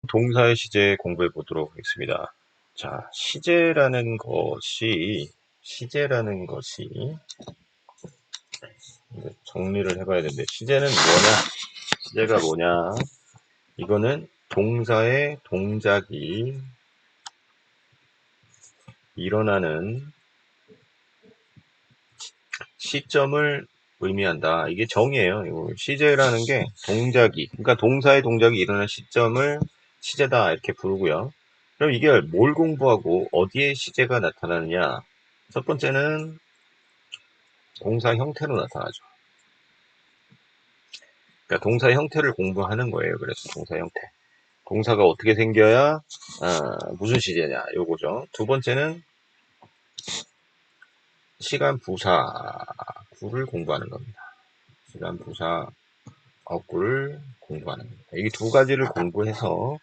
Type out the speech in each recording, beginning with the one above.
동사의 시제 공부해 보도록 하겠습니다. 자, 시제라는 것이 정리를 해봐야 되는데, 시제는 뭐냐? 시제가 뭐냐? 이거는 동사의 동작이 일어나는 시점을 의미한다. 이게 정의예요. 이거 시제라는 게 그러니까 동사의 동작이 일어나는 시점을 시제다 이렇게 부르고요. 그럼 이게 뭘 공부하고 어디에 시제가 나타나느냐? 첫 번째는 동사 형태로 나타나죠. 그러니까 동사 형태를 공부하는 거예요. 그래서 동사 형태. 동사가 어떻게 생겨야 무슨 시제냐 요거죠. 두 번째는 시간 부사구를 공부하는 겁니다. 시간 부사 어구를 공부하는 겁니다. 이 두 가지를 공부해서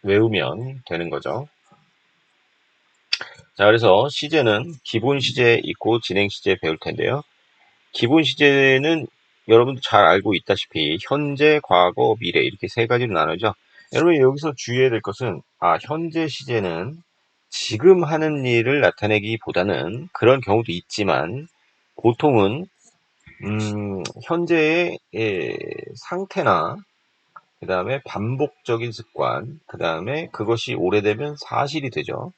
외우면 되는 거죠. 자, 그래서 시제는 기본 시제 있고 진행 시제 배울 텐데요. 기본 시제는 여러분도 잘 알고 있다시피 현재, 과거, 미래 이렇게 세 가지로 나누죠. 여러분 여기서 주의해야 될 것은 현재 시제는 지금 하는 일을 나타내기보다는 그런 경우도 있지만 보통은 현재의 상태나 그 다음에 반복적인 습관, 그 다음에 그것이 오래되면 사실이 되죠.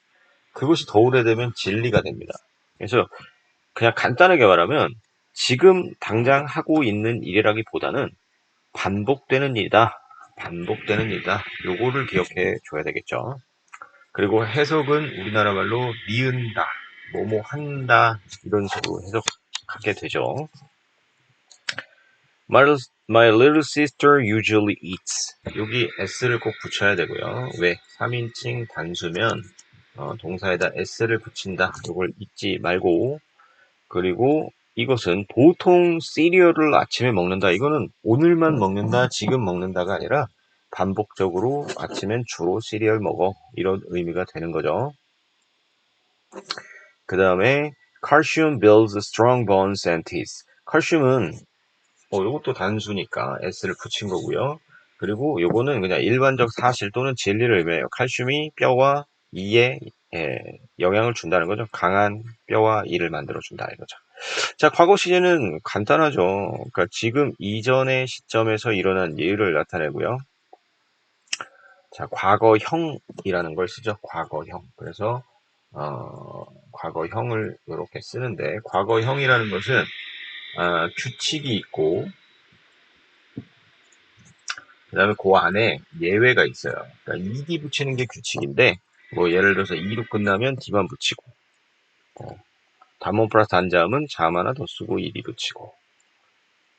그것이 더 오래되면 진리가 됩니다. 그래서 그냥 간단하게 말하면 지금 당장 하고 있는 일이라기보다는 반복되는 일이다. 반복되는 일이다. 요거를 기억해 줘야 되겠죠. 그리고 해석은 우리나라 말로 니은다, 뭐뭐 한다 이런 식으로 해석하게 되죠. My little sister usually eats. 여기 s를 꼭 붙여야 되고요. 왜? 3인칭 단수면 동사에다 s를 붙인다. 이걸 잊지 말고. 그리고 이것은 보통 시리얼을 아침에 먹는다. 이거는 오늘만 먹는다, 지금 먹는다가 아니라 반복적으로 아침엔 주로 시리얼 먹어. 이런 의미가 되는 거죠. 그 다음에 calcium builds strong bones and teeth. 칼슘은 이것도 단수니까 s를 붙인 거고요. 그리고 요거는 그냥 일반적 사실 또는 진리를 의미해요. 칼슘이 뼈와 이에 영향을 준다는 거죠. 강한 뼈와 이를 만들어 준다 이거죠. 자, 과거 시제는 간단하죠. 그러니까 지금 이전의 시점에서 일어난 일을 나타내고요. 자, 과거형이라는 걸 쓰죠. 과거형. 그래서 과거형을 이렇게 쓰는데 과거형이라는 것은 규칙이 있고 그 다음에 그 안에 예외가 있어요. 그러니까 이디 붙이는 게 규칙인데 뭐 예를 들어서 이로 끝나면 디만 붙이고 단문 플러스 단자음은 잠 하나 더 쓰고 이디 붙이고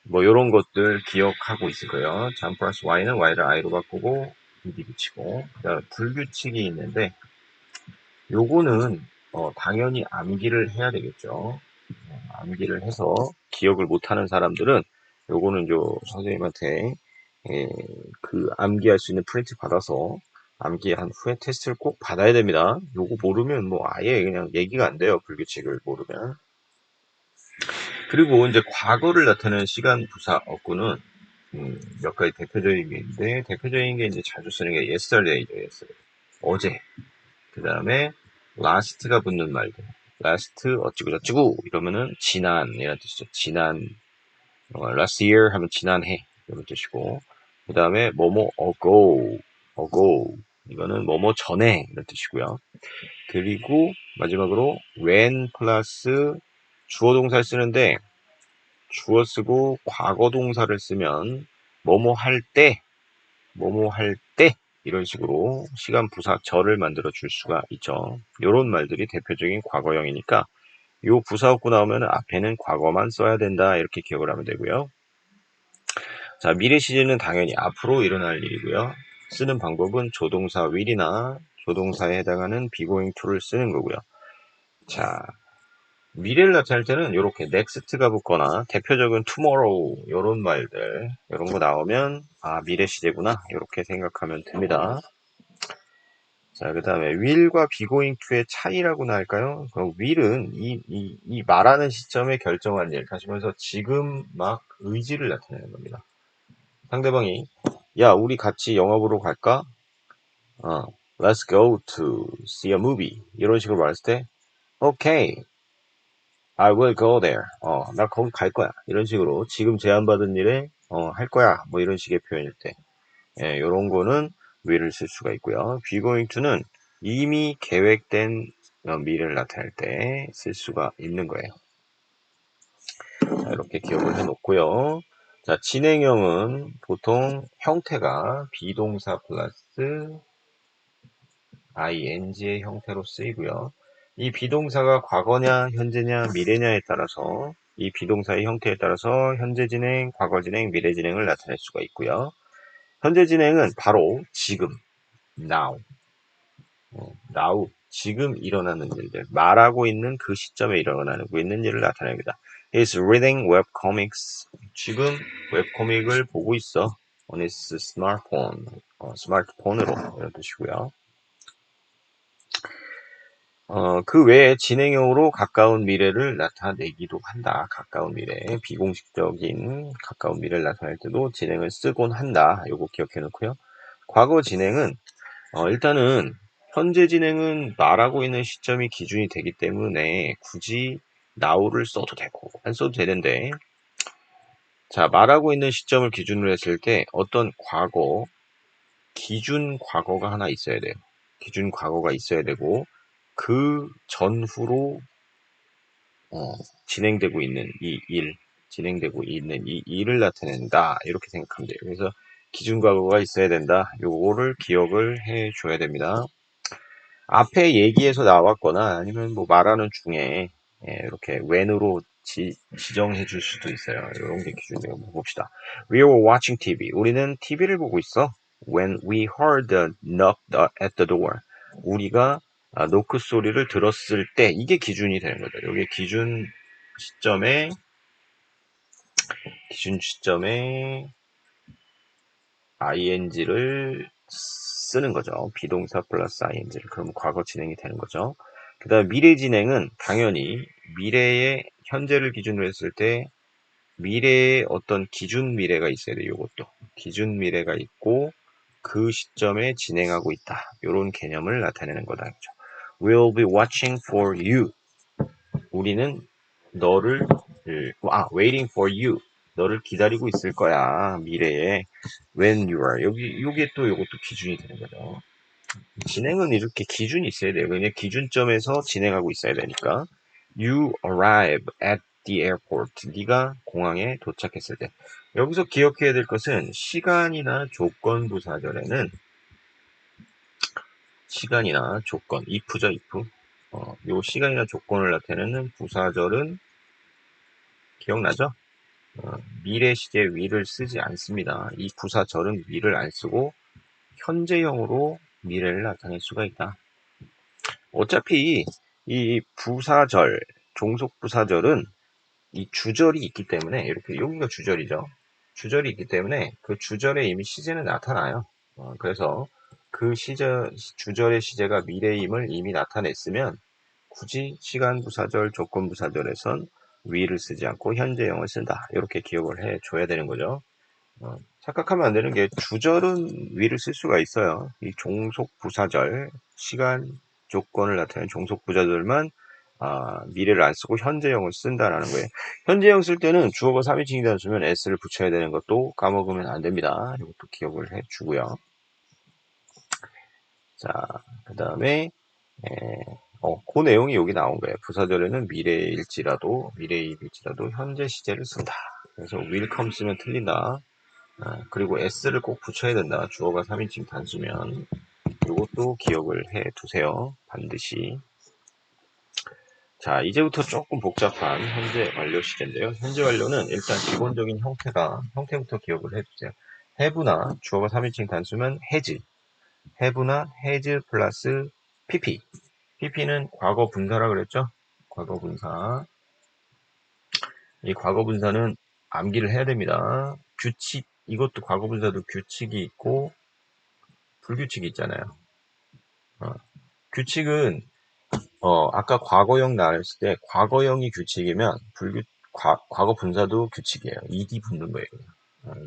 뭐 요런 것들 기억하고 있을 거예요. 잠 플러스 y는 y를 i로 바꾸고 이디 붙이고 그다음에 불규칙이 있는데 요거는 당연히 암기를 해야 되겠죠. 암기를 해서 기억을 못하는 사람들은 요거는 선생님한테 그 암기할 수 있는 프린트 받아서 암기한 후에 테스트를 꼭 받아야 됩니다. 요거 모르면 뭐 아예 그냥 얘기가 안 돼요. 불규칙을 모르면. 그리고 이제 과거를 나타내는 시간 부사 어구는 몇 가지 대표적인 게 있는데 대표적인 게 이제 자주 쓰는 게 yesterday죠. yesterday. 어제. 그 다음에 last가 붙는 말들. last 어찌고 저찌고 이러면은 지난 이런 뜻이죠. 지난 last year 하면 지난해 이런 뜻이고 그 다음에 뭐뭐 ago 이거는 뭐뭐 전에 이런 뜻이고요. 그리고 마지막으로 when 플러스 주어 동사를 쓰는데 주어 쓰고 과거 동사를 쓰면 뭐뭐 할 때 이런 식으로 시간 부사 절을 만들어 줄 수가 있죠. 이런 말들이 대표적인 과거형이니까 요 부사어구 나오면 앞에는 과거만 써야 된다 이렇게 기억을 하면 되고요. 자, 미래 시제는 당연히 앞으로 일어날 일이고요. 쓰는 방법은 조동사 will이나 조동사에 해당하는 begoing to를 쓰는 거고요. 자, 미래를 나타낼 때는 이렇게 next가 붙거나 대표적인 tomorrow 이런 말들 이런 거 나오면 미래 시제구나 이렇게 생각하면 됩니다. 자, 그 다음에 will과 begoing to의 차이라고나 할까요? will은 이 말하는 시점에 결정한 일 다시 말해서 지금 막 의지를 나타내는 겁니다. 상대방이 야, 우리 같이 영화 보러 갈까? 어, Let's go to see a movie. 이런 식으로 말했을 때, Okay, I will go there. 나 거기 갈 거야. 이런 식으로 지금 제안받은 일에 할 거야. 뭐 이런 식의 표현일 때, 예, 이런 거는 will을 쓸 수가 있고요. be going to는 이미 계획된 미래를 나타낼 때 쓸 수가 있는 거예요. 자, 이렇게 기억을 해 놓고요. 자, 진행형은 보통 형태가 비동사 플러스 ing의 형태로 쓰이고요. 이 비동사가 과거냐, 현재냐, 미래냐에 따라서 이 비동사의 형태에 따라서 현재 진행, 과거 진행, 미래 진행을 나타낼 수가 있고요. 현재 진행은 바로 지금, now, now, 지금 일어나는 일들, 말하고 있는 그 시점에 일어나고 있는 일을 나타냅니다. He's reading webcomics. 지금 웹코믹을 보고 있어. On his smartphone. 스마트폰으로 이런 뜻이고요. 그 외에 진행형으로 가까운 미래를 나타내기도 한다. 가까운 미래, 비공식적인 가까운 미래를 나타낼 때도 진행을 쓰곤 한다. 요거 기억해 놓고요. 과거 진행은 일단은 현재 진행은 말하고 있는 시점이 기준이 되기 때문에 굳이 now를 써도 되고 안 써도 되는데, 자, 말하고 있는 시점을 기준으로 했을 때 어떤 과거, 기준 과거가 하나 있어야 돼요. 기준 과거가 있어야 되고 그 전후로 진행되고 있는 이 일, 진행되고 있는 이 일을 나타낸다. 이렇게 생각하면 돼요. 그래서 기준 과거가 있어야 된다. 요거를 기억을 해 줘야 됩니다. 앞에 얘기에서 나왔거나 아니면 뭐 말하는 중에 이렇게 when으로 지정해 줄 수도 있어요. 이런 게 기준이에요. 봅시다. We were watching TV. 우리는 TV를 보고 있어. When we heard the knock at the door. 우리가 노크 소리를 들었을 때 이게 기준이 되는 거죠. 이게 기준 시점에 ing를 쓰는 거죠. 비동사 플러스 ing를. 그럼 과거 진행이 되는 거죠. 그 다음에 미래 진행은 당연히 미래의 현재를 기준으로 했을 때 미래의 어떤 기준 미래가 있어야 돼요. 이것도. 기준 미래가 있고 그 시점에 진행하고 있다. 이런 개념을 나타내는 거다. 그렇죠? We'll be watching for you. 우리는 너를 waiting for you. 너를 기다리고 있을 거야. 미래에 when you are. 요게 또 요것도 기준이 되는 거죠. 진행은 이렇게 기준이 있어야 돼요. 그냥 기준점에서 진행하고 있어야 되니까. You arrive at the airport. 네가 공항에 도착했을 때. 여기서 기억해야 될 것은 시간이나 조건 부사절에는 시간이나 조건, if죠, if. 요 시간이나 조건을 나타내는 부사절은 기억나죠? 미래 시제 will을 쓰지 않습니다. 이 부사절은 will을 안 쓰고 현재형으로 미래를 나타낼 수가 있다. 어차피 이 부사절, 종속 부사절은 이 주절이 있기 때문에 이렇게 여기가 주절이죠. 주절이 있기 때문에 그 주절에 이미 시제는 나타나요. 그래서 그 주절의 시제가 미래임을 이미 나타냈으면 굳이 시간 부사절, 조건 부사절에선 will을 쓰지 않고 현재형을 쓴다. 이렇게 기억을 해 줘야 되는 거죠. 착각하면 안 되는 게 주절은 will을 쓸 수가 있어요. 이 종속 부사절, 시간, 조건을 나타내는 종속 부사절만 미래를 안 쓰고 현재형을 쓴다라는 거예요. 현재형 쓸 때는 주어가 3인칭이다 쓰면 s를 붙여야 되는 것도 까먹으면 안 됩니다. 이것도 기억을 해 주고요. 자, 그 다음에 그 내용이 여기 나온 거예요. 부사절에는 미래일지라도 현재 시제를 쓴다. 그래서 will come 쓰면 틀린다. 그리고 s를 꼭 붙여야 된다. 주어가 3인칭 단수면. 이것도 기억을 해 두세요. 반드시. 자, 이제부터 조금 복잡한 현재 완료 시제인데요. 현재 완료는 일단 기본적인 형태부터 기억을 해 두세요. have나 주어가 3인칭 단수면 have나 has 플러스 pp. pp는 과거 분사라 그랬죠? 과거 분사. 이 과거 분사는 암기를 해야 됩니다. 이것도 과거 분사도 규칙이 있고 불규칙이 있잖아요. 규칙은 아까 과거형 나왔을 때 과거형이 규칙이면 과거 분사도 규칙이에요. ed 붙는 거예요.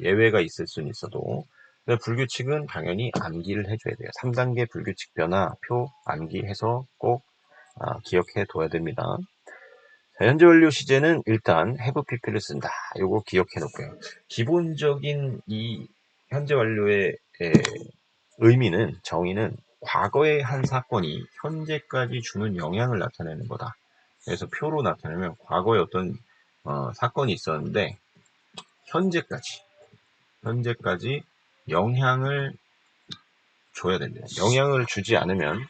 예외가 있을 수는 있어도. 그래서 불규칙은 당연히 암기를 해줘야 돼요. 3단계 불규칙 변화, 표, 암기해서 꼭 기억해 둬야 됩니다. 자, 현재 완료 시제는 일단 have pp를 쓴다. 요거 기억해 놓고요. 기본적인 이 현재 완료의 의미는, 정의는 과거의 한 사건이 현재까지 주는 영향을 나타내는 거다. 그래서 표로 나타내면 과거에 어떤 사건이 있었는데 현재까지 영향을 줘야 된대요. 영향을 주지 않으면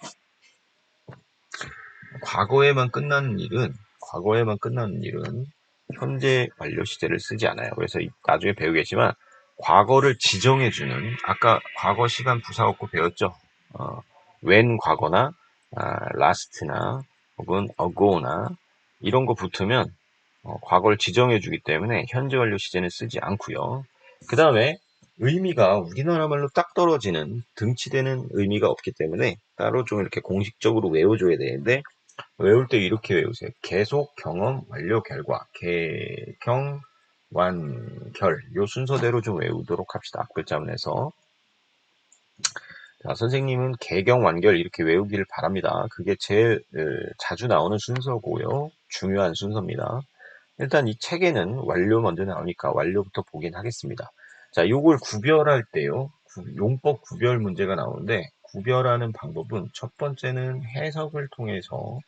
과거에만 끝나는 일은 현재 완료 시제를 쓰지 않아요. 그래서 나중에 배우겠지만 과거를 지정해주는, 아까 과거 시간 부사없고 배웠죠. when 과거나 last나 혹은 ago나 이런 거 붙으면 과거를 지정해주기 때문에 현재 완료 시제는 쓰지 않고요. 그 다음에 의미가 우리나라 말로 딱 떨어지는, 등치되는 의미가 없기 때문에 따로 좀 이렇게 공식적으로 외워줘야 되는데, 외울 때 이렇게 외우세요. 계속, 경험, 완료, 결과. 개경, 완, 결. 요 순서대로 좀 외우도록 합시다. 앞글자문에서. 자, 선생님은 개경, 완결 이렇게 외우기를 바랍니다. 그게 제일 자주 나오는 순서고요. 중요한 순서입니다. 일단 이 책에는 완료 먼저 나오니까 완료부터 보긴 하겠습니다. 자, 요걸 구별할 때요. 용법 구별 문제가 나오는데, 구별하는 방법은 첫 번째는 해석을 통해서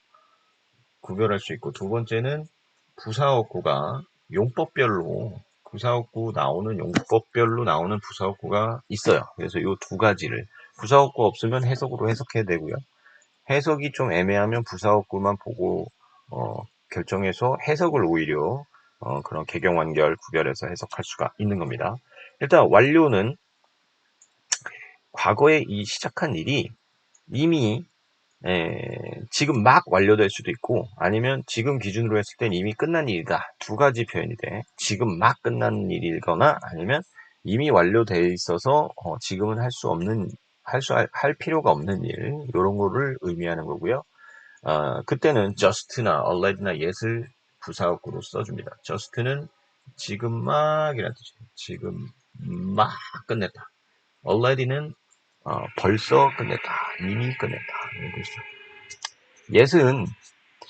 구별할 수 있고, 두 번째는 부사어구가 용법별로, 용법별로 나오는 부사어구가 있어요. 그래서 이 두 가지를, 부사어구 없으면 해석으로 해석해야 되고요. 해석이 좀 애매하면 부사어구만 보고 결정해서 해석을 오히려 그런 개경완결 구별해서 해석할 수가 있는 겁니다. 일단 완료는 과거에 이 시작한 일이 이미 지금 막 완료될 수도 있고, 아니면 지금 기준으로 했을 땐 이미 끝난 일이다. 두 가지 표현이 돼. 지금 막 끝난 일이거나, 아니면 이미 완료돼 있어서 지금은 할 필요가 없는 일, 이런 거를 의미하는 거고요. 그때는 just나 already나 yes을 부사어구로 써줍니다. just는 지금 막이라는 뜻이에요. 지금 막 끝냈다. already는 벌써 끝냈다. 이미 끝냈다. 이런 뜻이죠. yes은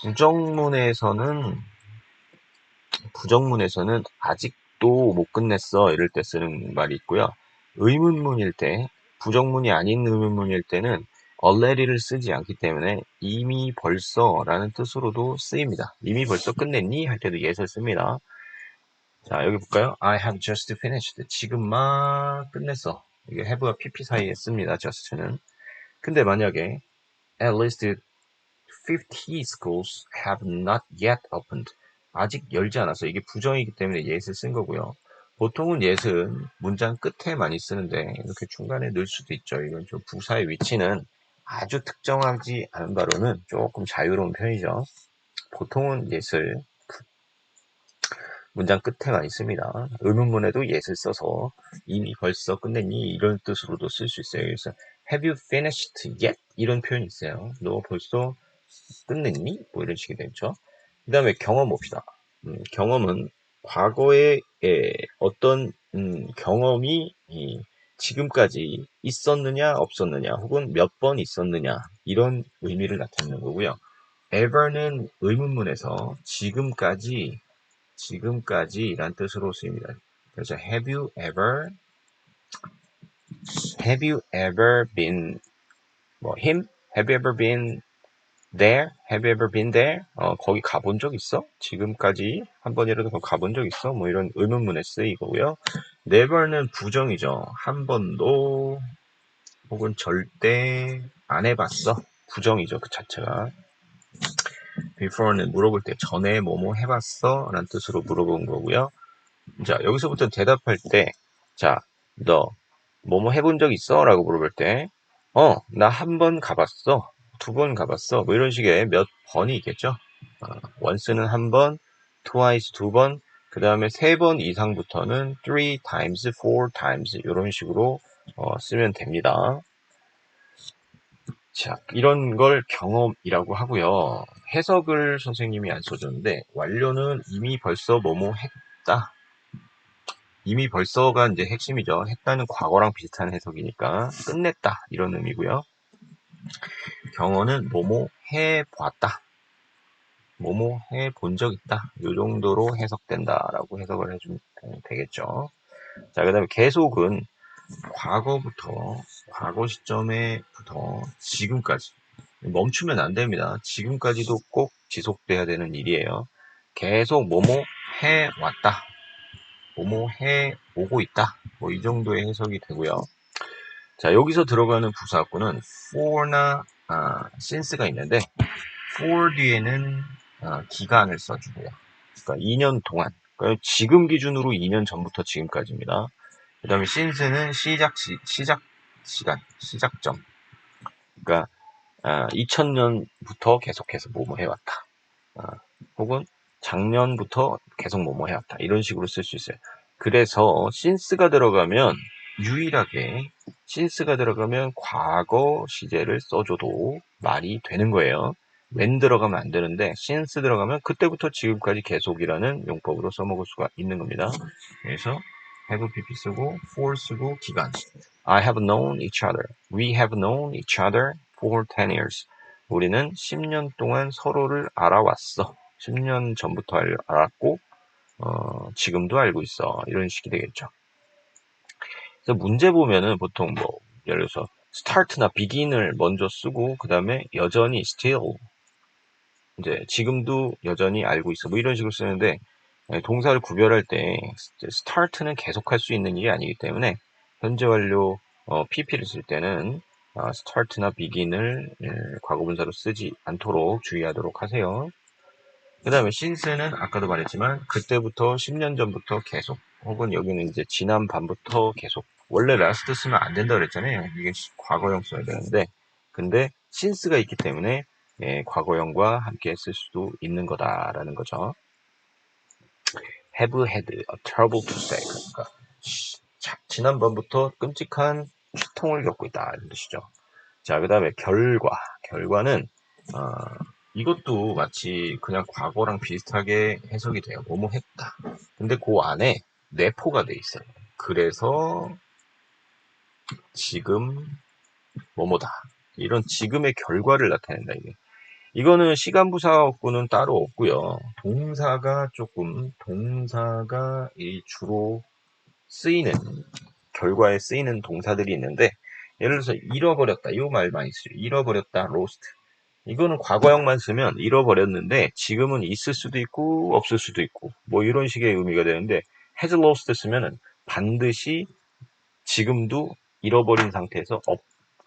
부정문에서는 아직도 못 끝냈어 이럴 때 쓰는 말이 있고요. 의문문일 때, 부정문이 아닌 의문문일 때는 already를 쓰지 않기 때문에 이미 벌써라는 뜻으로도 쓰입니다. 이미 벌써 끝냈니? 할 때도 yes를 씁니다. 자, 여기 볼까요? I have just finished. 지금 막 끝냈어. 이게 have와 pp 사이에 씁니다. just는. 근데 만약에 at least 50 schools have not yet opened. 아직 열지 않았어. 이게 부정이기 때문에 yes를 쓴 거고요. 보통은 yes는 문장 끝에 많이 쓰는데 이렇게 중간에 넣을 수도 있죠. 이건 좀 부사의 위치는 아주 특정하지 않은 바로는 조금 자유로운 편이죠. 보통은 yes를 문장 끝에 많이 씁니다. 의문문에도 yes를 써서 이미 벌써 끝냈니? 이런 뜻으로도 쓸 수 있어요. 그래서 have you finished yet? 이런 표현이 있어요. 너 벌써 끝냈니? 뭐 이런 식이 되죠. 그 다음에 경험 봅시다. 경험은 과거에 어떤 경험이 지금까지 있었느냐 없었느냐 혹은 몇 번 있었느냐 이런 의미를 나타내는 거고요. ever는 의문문에서 지금까지란 뜻으로 쓰입니다. 그래서 have you ever been him? Have you ever been there? Have you ever been there? 거기 가본 적 있어? 지금까지 한 번이라도 거기 가본 적 있어? 뭐 이런 의문문에 쓰이고요. never는 부정이죠. 한 번도 혹은 절대 안 해봤어. 부정이죠. 그 자체가. before는 물어볼 때 전에 뭐뭐 해봤어? 라는 뜻으로 물어본 거고요. 자, 여기서부터 대답할 때, 자, 너 뭐뭐 해본 적 있어? 라고 물어볼 때, 나 한 번 가봤어. 두 번 가봤어. 뭐 이런 식의 몇 번이 있겠죠. once는 한 번, twice 두 번, 그 다음에 세 번 이상부터는 three times, four times 이런 식으로 쓰면 됩니다. 자, 이런 걸 경험이라고 하고요. 해석을 선생님이 안 써줬는데 완료는 이미 벌써 뭐뭐 했다. 이미 벌써가 이제 핵심이죠. 했다는 과거랑 비슷한 해석이니까 끝냈다 이런 의미고요. 경어는 뭐뭐 해봤다, 뭐뭐 해본 적 있다 이 정도로 해석된다라고 해석을 해주면 되겠죠. 자, 그 다음에 계속은 과거부터 과거 시점에부터 지금까지 멈추면 안 됩니다. 지금까지도 꼭 지속돼야 되는 일이에요. 계속 뭐뭐 해왔다, 뭐뭐 해오고 있다 뭐 이 정도의 해석이 되고요. 자, 여기서 들어가는 부사구는 for나 since가 있는데 for 뒤에는 기간을 써주고요. 그러니까 2년 동안, 그러니까 지금 기준으로 2년 전부터 지금까지입니다. 그 다음에 since는 시작 시간, 시작점. 그러니까 2000년부터 계속해서 뭐뭐 해왔다. 혹은 작년부터 계속 뭐뭐 해왔다. 이런 식으로 쓸 수 있어요. 그래서 since가 들어가면 유일하게 since가 들어가면 과거 시제를 써줘도 말이 되는 거예요. when 들어가면 안 되는데 since 들어가면 그때부터 지금까지 계속이라는 용법으로 써먹을 수가 있는 겁니다. 그래서 have pp 쓰고 for 쓰고 기간. I have known each other. We have known each other for 10 years. 우리는 10년 동안 서로를 알아왔어. 10년 전부터 알았고 지금도 알고 있어. 이런 식이 되겠죠. 그래서 문제 보면은 보통 뭐 예를 들어서 start나 begin을 먼저 쓰고 그 다음에 여전히 still 이제 지금도 여전히 알고 있어. 뭐 이런 식으로 쓰는데 동사를 구별할 때 start는 계속할 수 있는 일이 아니기 때문에 현재 완료 pp를 쓸 때는 start나 begin을 과거분사로 쓰지 않도록 주의하도록 하세요. 그 다음에 since는 아까도 말했지만 그때부터 10년 전부터 계속 혹은 여기는 이제 지난 밤부터 계속 원래 last 쓰면 안 된다 그랬잖아요. 이게 과거형 써야 되는데 근데 since가 있기 때문에 과거형과 함께 쓸 수도 있는 거다라는 거죠. have had a trouble to say 그러니까 지난 밤부터 끔찍한 치통을 겪고 있다 이런 뜻이죠. 자, 그 다음에 결과는 이것도 마치 그냥 과거랑 비슷하게 해석이 돼요. 뭐뭐 했다. 근데 그 안에 내포가 돼 있어요. 그래서 지금 뭐뭐다. 이런 지금의 결과를 나타낸다. 이거는 시간부사구는 따로 없고요. 동사가 주로 쓰이는 결과에 쓰이는 동사들이 있는데 예를 들어서 잃어버렸다. 이 말 많이 쓰죠. 잃어버렸다. lost. 이거는 과거형만 쓰면 잃어버렸는데 지금은 있을 수도 있고 없을 수도 있고 뭐 이런 식의 의미가 되는데 has lost 쓰면은 반드시 지금도 잃어버린 상태에서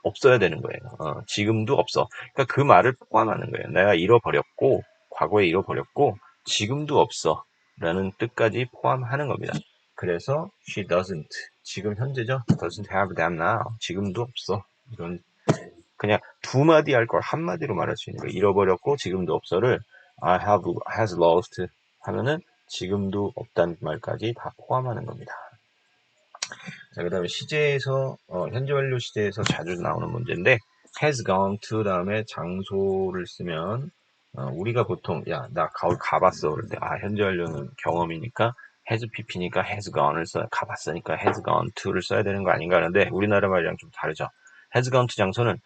없어야 되는 거예요. 지금도 없어. 그러니까 그 말을 포함하는 거예요. 내가 잃어버렸고 과거에 잃어버렸고 지금도 없어 라는 뜻까지 포함하는 겁니다. 그래서 she doesn't 지금 현재죠. doesn't have them now 지금도 없어. 이런 그냥 두 마디 할 걸 한 마디로 말할 수 있는 거예요. 잃어버렸고 지금도 없어를 has lost 하면은 지금도 없다는 말까지 다 포함하는 겁니다. 자, 그 다음에 시제에서 현재 완료 시제에서 자주 나오는 문제인데 has gone to 다음에 장소를 쓰면 우리가 보통 야, 나 가을 가봤어 그럴 때 현재 완료는 경험이니까 has pp니까 has gone을 가봤으니까 has gone to를 써야 되는 거 아닌가 하는데 우리나라 말이랑 좀 다르죠. has gone to 장소는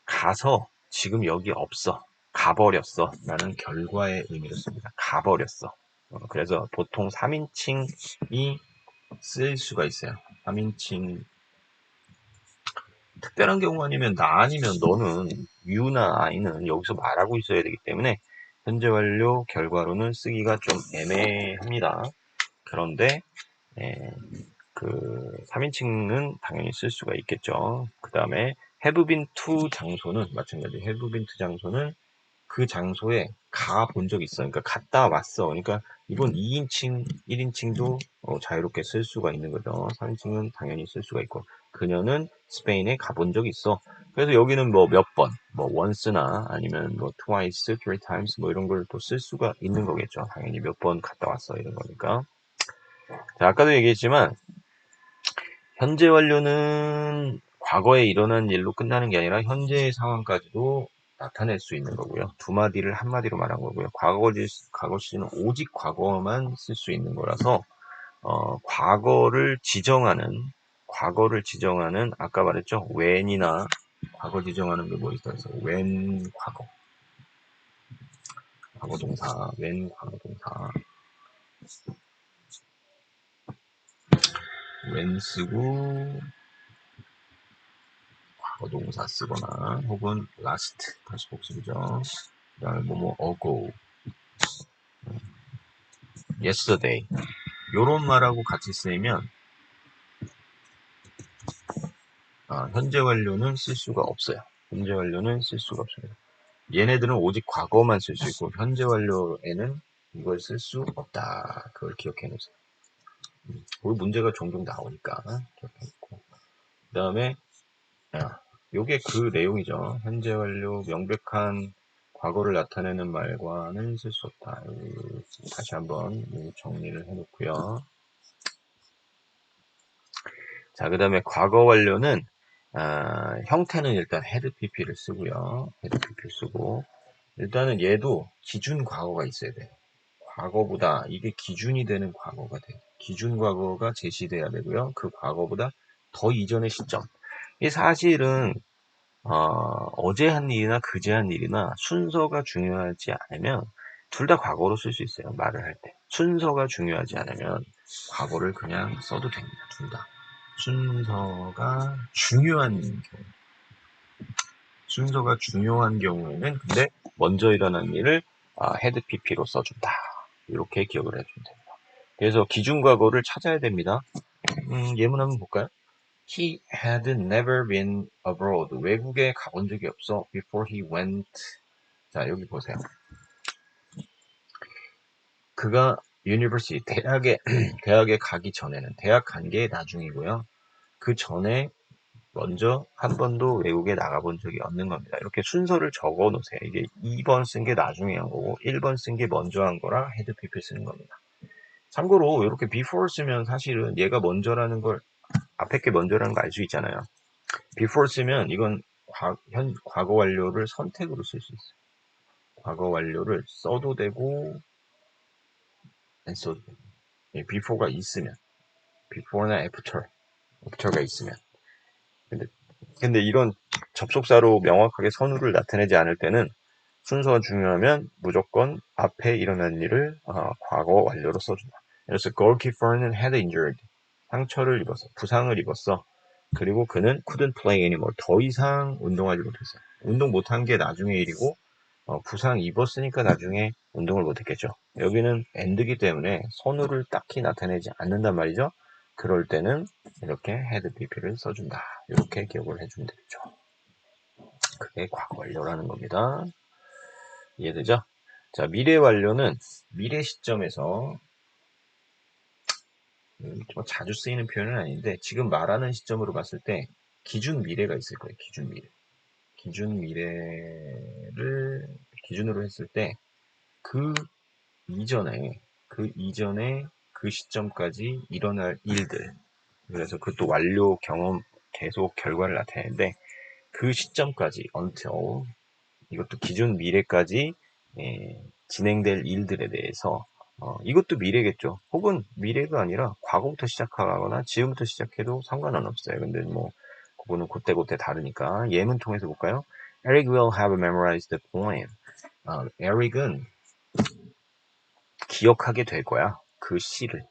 가서 지금 여기 없어. 가버렸어. 라는 결과의 의미로 씁니다. 가버렸어. 그래서 보통 3인칭이 쓸 수가 있어요. 3인칭. 특별한 경우 아니면 나 아니면 너는 you나 I는 여기서 말하고 있어야 되기 때문에 현재 완료 결과로는 쓰기가 좀 애매합니다. 그런데 그 3인칭은 당연히 쓸 수가 있겠죠. 그 다음에 have been to 장소는 마찬가지. have been to 장소는 그 장소에 가본 적 있어. 그러니까 갔다 왔어. 그러니까 이번 2인칭, 1인칭도 자유롭게 쓸 수가 있는 거죠. 3인칭은 당연히 쓸 수가 있고. 그녀는 스페인에 가본 적 있어. 그래서 여기는 뭐 몇 번, 뭐 once나 아니면 뭐 twice, three times 뭐 이런 걸 또 쓸 수가 있는 거겠죠. 당연히 몇 번 갔다 왔어 이런 거니까. 자, 아까도 얘기했지만 현재 완료는 과거에 일어난 일로 끝나는 게 아니라 현재의 상황까지도 나타낼 수 있는 거고요. 두 마디를 한 마디로 말한 거고요. 과거 시는 오직 과거만 쓸 수 있는 거라서 과거를 지정하는 아까 말했죠. when이나 과거 지정하는 게 뭐 있다 해서 when 과거 동사 when 과거 동사 when 쓰고 과거 동사 쓰거나 혹은 last 다시 복습이죠. 그 다음에 뭐뭐 ago, yesterday 요런 말하고 같이 쓰이면 현재 완료는 쓸 수가 없어요. 현재 완료는 쓸 수가 없습니다. 얘네들은 오직 과거만 쓸 수 있고 현재 완료에는 이걸 쓸 수 없다. 그걸 기억해 놓으세요. 그 문제가 종종 나오니까 기억해 놓고 그 다음에 요게 그 내용이죠. 현재 완료 명백한 과거를 나타내는 말과는 쓸 수 없다. 다시 한번 정리를 해 놓고요. 자, 그 다음에 과거 완료는 형태는 일단 헤드 PP를 쓰고요. 헤드 PP 쓰고 일단은 얘도 기준 과거가 있어야 돼요. 과거보다 이게 기준이 되는 과거가 돼요. 기준 과거가 제시돼야 되고요. 그 과거보다 더 이전의 시점. 이 사실은 어제 한 일이나 그제 한 일이나 순서가 중요하지 않으면 둘 다 과거로 쓸 수 있어요. 말을 할 때. 순서가 중요하지 않으면 과거를 그냥 써도 됩니다. 둘 다. 순서가 중요한 경우. 순서가 중요한 경우에는 근데 먼저 일어난 일을 헤드 PP로 써준다. 이렇게 기억을 해주면 됩니다. 그래서 기준 과거를 찾아야 됩니다. 예문 한번 볼까요? He had never been abroad. 외국에 가본 적이 없어. Before he went. 자, 여기 보세요. 그가 university, 대학에 가기 전에는, 대학 간 게 나중이고요. 그 전에 먼저 한 번도 외국에 나가본 적이 없는 겁니다. 이렇게 순서를 적어 놓으세요. 이게 2번 쓴 게 나중에 한 거고, 1번 쓴 게 먼저 한 거라 헤드 PP 쓰는 겁니다. 참고로 이렇게 before 쓰면 사실은 얘가 먼저라는 걸, 앞에 게 먼저라는 거 알 수 있잖아요. before 쓰면 이건 과거 완료를 선택으로 쓸 수 있어요. 과거 완료를 써도 되고 안 써도 되고 before가 있으면 before나 after가 있으면 근데 이런 접속사로 명확하게 선우를 나타내지 않을 때는 순서가 중요하면 무조건 앞에 일어난 일을 과거 완료로 써준다. 그래서 goalkeeper는 had injured 상처를 입었어 부상을 입었어. 그리고 그는 couldn't play anymore. 더 이상 운동하지 못했어요. 운동 못한 게 나중에 일이고 부상 입었으니까 나중에 운동을 못했겠죠. 여기는 end기 때문에 선우를 딱히 나타내지 않는단 말이죠. 그럴 때는 이렇게 had pp를 써준다. 이렇게 기억을 해주면 되겠죠. 그게 과거 완료라는 겁니다. 이해되죠? 자, 미래 완료는 미래 시점에서 뭐 자주 쓰이는 표현은 아닌데 지금 말하는 시점으로 봤을 때 기준 미래가 있을 거예요. 기준 미래. 기준 미래를 기준으로 했을 때 그 이전에 그 시점까지 일어날 일들. 그래서 그것도 완료 경험 계속 결과를 나타내는데 그 시점까지 until 이것도 기준 미래까지 진행될 일들에 대해서 이것도 미래겠죠. 혹은 미래가 아니라 과거부터 시작하거나 지금부터 시작해도 상관은 없어요. 근데 뭐 그거는 그때그때 다르니까 예문 통해서 볼까요? Eric will have memorized the poem. 에릭은 기억하게 될 거야. 그 시를.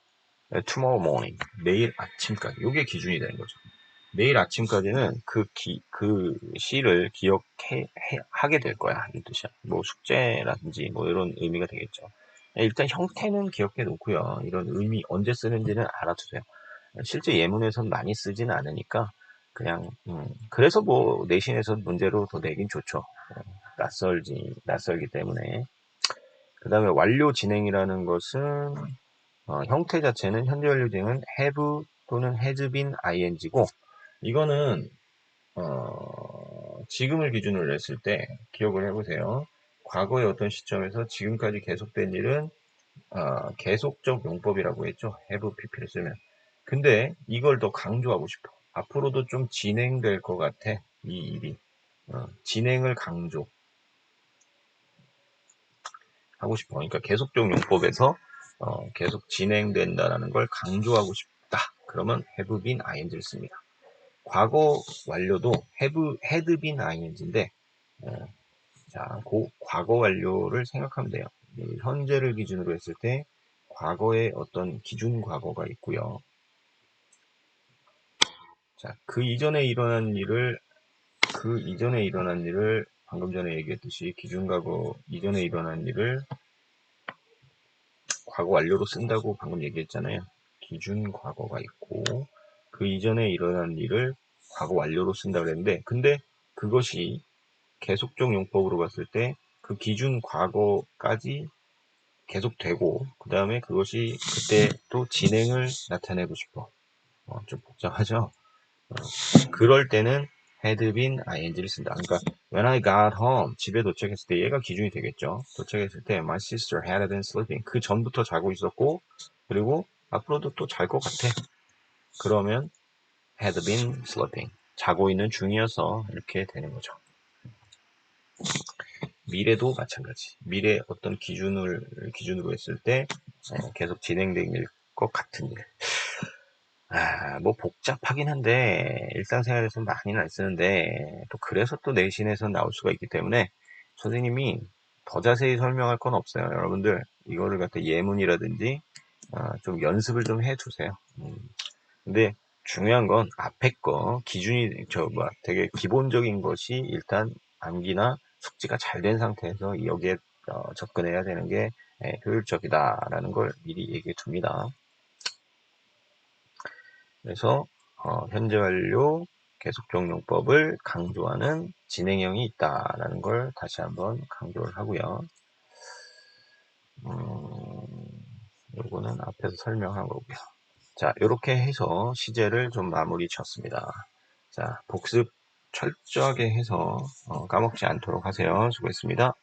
Tomorrow morning. 내일 아침까지. 이게 기준이 되는 거죠. 내일 아침까지는 그 시를 하게 될 거야. 이 뜻이야. 뭐 숙제라든지 뭐 이런 의미가 되겠죠. 일단 형태는 기억해 놓고요. 이런 의미 언제 쓰는지는 알아두세요. 실제 예문에선 많이 쓰지는 않으니까 그냥 그래서 뭐 내신에서 문제로 더 내긴 좋죠. 낯설기 때문에. 그 다음에 완료 진행이라는 것은 형태 자체는 현재 완료 진행은 have 또는 has been ing고 이거는 지금을 기준으로 했을 때 기억을 해보세요. 과거의 어떤 시점에서 지금까지 계속된 일은 계속적 용법이라고 했죠. have pp를 쓰면. 근데 이걸 더 강조하고 싶어. 앞으로도 좀 진행될 것 같아. 이 일이. 진행을 강조하고 싶어. 그러니까 계속적 용법에서 계속 진행된다라는 걸 강조하고 싶다. 그러면 have been ing를 씁니다. 과거 완료도 had been ing인데, 자, 과거 완료를 생각하면 돼요. 현재를 기준으로 했을 때 과거에 어떤 기준 과거가 있고요. 자, 그 이전에 일어난 일을 방금 전에 얘기했듯이 기준 과거 이전에 일어난 일을 과거 완료로 쓴다고 방금 얘기했잖아요. 기준 과거가 있고 그 이전에 일어난 일을 과거 완료로 쓴다고 그랬는데, 근데 그것이 계속적 용법으로 봤을 때 그 기준 과거까지 계속되고 그 다음에 그것이 그때 또 진행을 나타내고 싶어. 좀 복잡하죠? 그럴 때는 had been ing를 쓴다. 그러니까 when I got home, 집에 도착했을 때 얘가 기준이 되겠죠. 도착했을 때 my sister had been sleeping. 그 전부터 자고 있었고 그리고 앞으로도 또 잘 것 같아. 그러면 had been sleeping. 자고 있는 중이어서 이렇게 되는 거죠. 미래도 마찬가지. 미래 어떤 기준으로 했을 때 계속 진행될 것 같은 일. 뭐 복잡하긴 한데 일상생활에서 많이는 안 쓰는데 또 그래서 또 내신에서 나올 수가 있기 때문에 선생님이 더 자세히 설명할 건 없어요. 여러분들 이거를 갖다 예문이라든지 좀 연습을 좀 해두세요. 근데 중요한 건 앞에 거 기준이 되게 기본적인 것이 일단 암기나 숙지가 잘 된 상태에서 여기에 접근해야 되는 게 효율적이다라는 걸 미리 얘기해 둡니다. 그래서 현재 완료 계속적 용법을 강조하는 진행형이 있다라는 걸 다시 한번 강조를 하고요. 요거는 앞에서 설명한 거고요. 자, 이렇게 해서 시제를 좀 마무리 쳤습니다. 자, 복습 철저하게 해서 까먹지 않도록 하세요. 수고했습니다.